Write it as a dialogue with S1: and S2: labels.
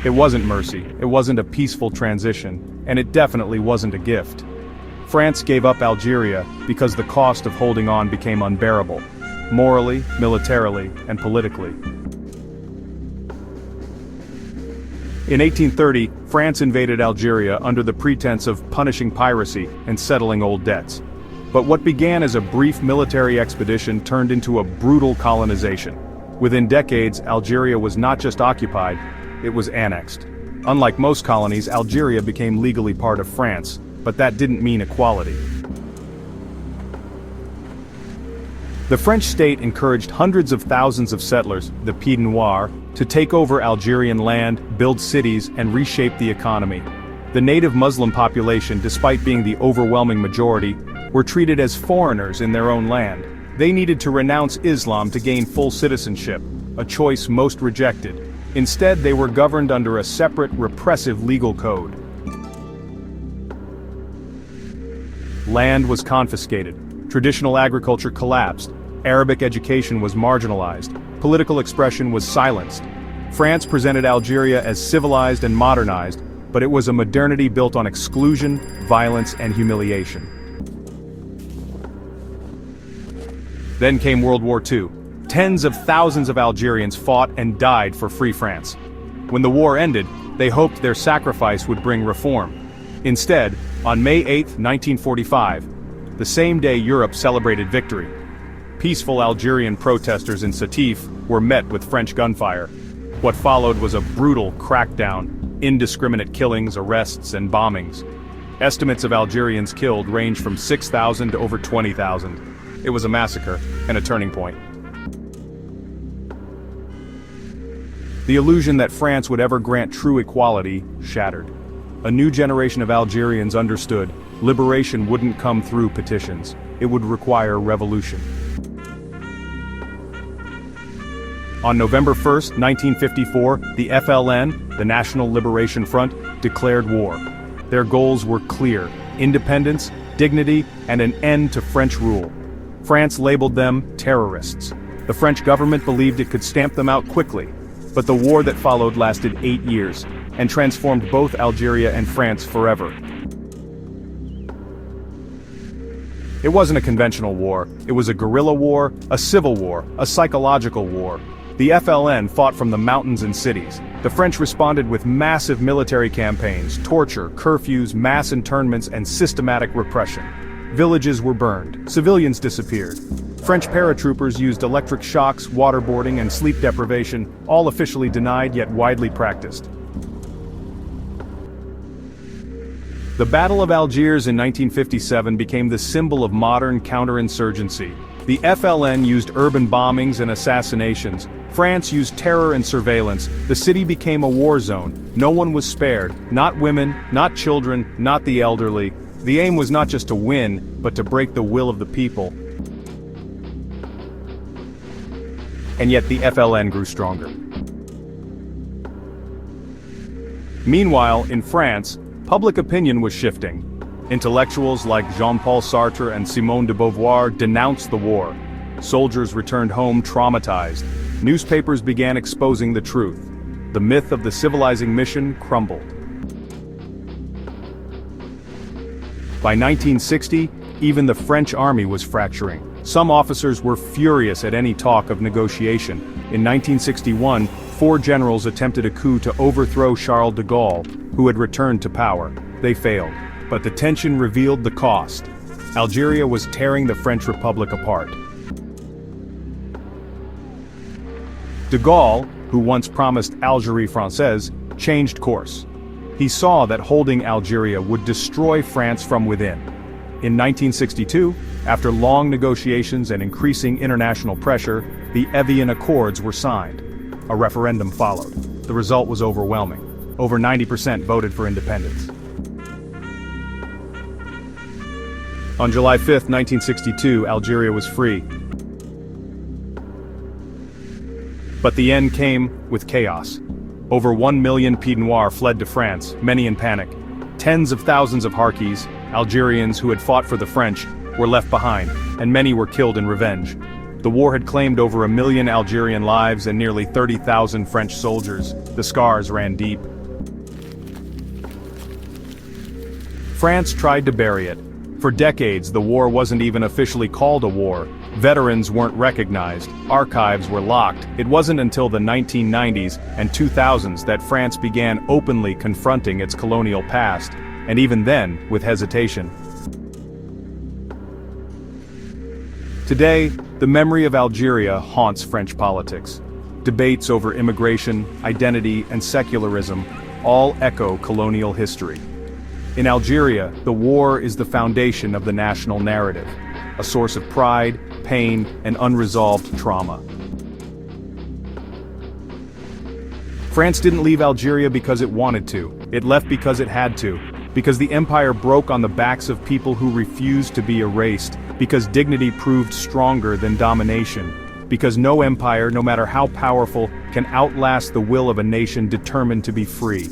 S1: It wasn't mercy, it wasn't a peaceful transition, and it definitely wasn't a gift. France gave up Algeria because the cost of holding on became unbearable, morally, militarily, and politically. In 1830, France invaded Algeria under the pretense of punishing piracy and settling old debts. But what began as a brief military expedition turned into a brutal colonization. Within decades, Algeria was not just occupied, it was annexed. Unlike most colonies, Algeria became legally part of France, but that didn't mean equality. The French state encouraged hundreds of thousands of settlers, the Pieds Noirs, to take over Algerian land, build cities, and reshape the economy. The native Muslim population, despite being the overwhelming majority, were treated as foreigners in their own land. They needed to renounce Islam to gain full citizenship, a choice most rejected. Instead, they were governed under a separate, repressive legal code. Land was confiscated. Traditional agriculture collapsed. Arabic education was marginalized. Political expression was silenced. France presented Algeria as civilized and modernized, but it was a modernity built on exclusion, violence, and humiliation. Then came World War II. Tens of thousands of Algerians fought and died for free France. When the war ended, they hoped their sacrifice would bring reform. Instead, on May 8, 1945, the same day Europe celebrated victory, peaceful Algerian protesters in Sétif were met with French gunfire. What followed was a brutal crackdown, indiscriminate killings, arrests, and bombings. Estimates of Algerians killed range from 6,000 to over 20,000. It was a massacre and a turning point. The illusion that France would ever grant true equality shattered. A new generation of Algerians understood liberation wouldn't come through petitions, it would require revolution. On November 1, 1954, the FLN, the National Liberation Front, declared war. Their goals were clear: independence, dignity, and an end to French rule. France labeled them terrorists. The French government believed it could stamp them out quickly. But the war that followed lasted 8 years, and transformed both Algeria and France forever. It wasn't a conventional war, it was a guerrilla war, a civil war, a psychological war. The FLN fought from the mountains and cities. The French responded with massive military campaigns, torture, curfews, mass internments, and systematic repression. Villages were burned, civilians disappeared. French paratroopers used electric shocks, waterboarding, and sleep deprivation, all officially denied yet widely practiced. The Battle of Algiers in 1957 became the symbol of modern counterinsurgency. The FLN used urban bombings and assassinations. France used terror and surveillance. The city became a war zone. No one was spared. Not women, not children, not the elderly. The aim was not just to win, but to break the will of the people. And yet the FLN grew stronger. Meanwhile, in France, public opinion was shifting. Intellectuals like Jean-Paul Sartre and Simone de Beauvoir denounced the war. Soldiers returned home traumatized. Newspapers began exposing the truth. The myth of the civilizing mission crumbled. By 1960, even the French army was fracturing. Some officers were furious at any talk of negotiation. In 1961, 4 generals attempted a coup to overthrow Charles de Gaulle, who had returned to power. They failed. But the tension revealed the cost. Algeria was tearing the French Republic apart. De Gaulle, who once promised Algérie Française, changed course. He saw that holding Algeria would destroy France from within. In 1962, after long negotiations and increasing international pressure, the Evian Accords were signed. A referendum followed. The result was overwhelming. Over 90% voted for independence. On July 5, 1962, Algeria was free. But the end came with chaos. Over 1 million Pied Noirs fled to France, many in panic. Tens of thousands of Harkis, Algerians who had fought for the French, were left behind, and many were killed in revenge. The war had claimed over 1 million Algerian lives and nearly 30,000 French soldiers. The scars ran deep. France tried to bury it. For decades, the war wasn't even officially called a war. Veterans weren't recognized, archives were locked. It wasn't until the 1990s and 2000s that France began openly confronting its colonial past, and even then, with hesitation. Today, the memory of Algeria haunts French politics. Debates over immigration, identity, and secularism all echo colonial history. In Algeria, the war is the foundation of the national narrative, a source of pride, pain, and unresolved trauma. France didn't leave Algeria because it wanted to. It left because it had to. Because the empire broke on the backs of people who refused to be erased. Because dignity proved stronger than domination. Because no empire, no matter how powerful, can outlast the will of a nation determined to be free.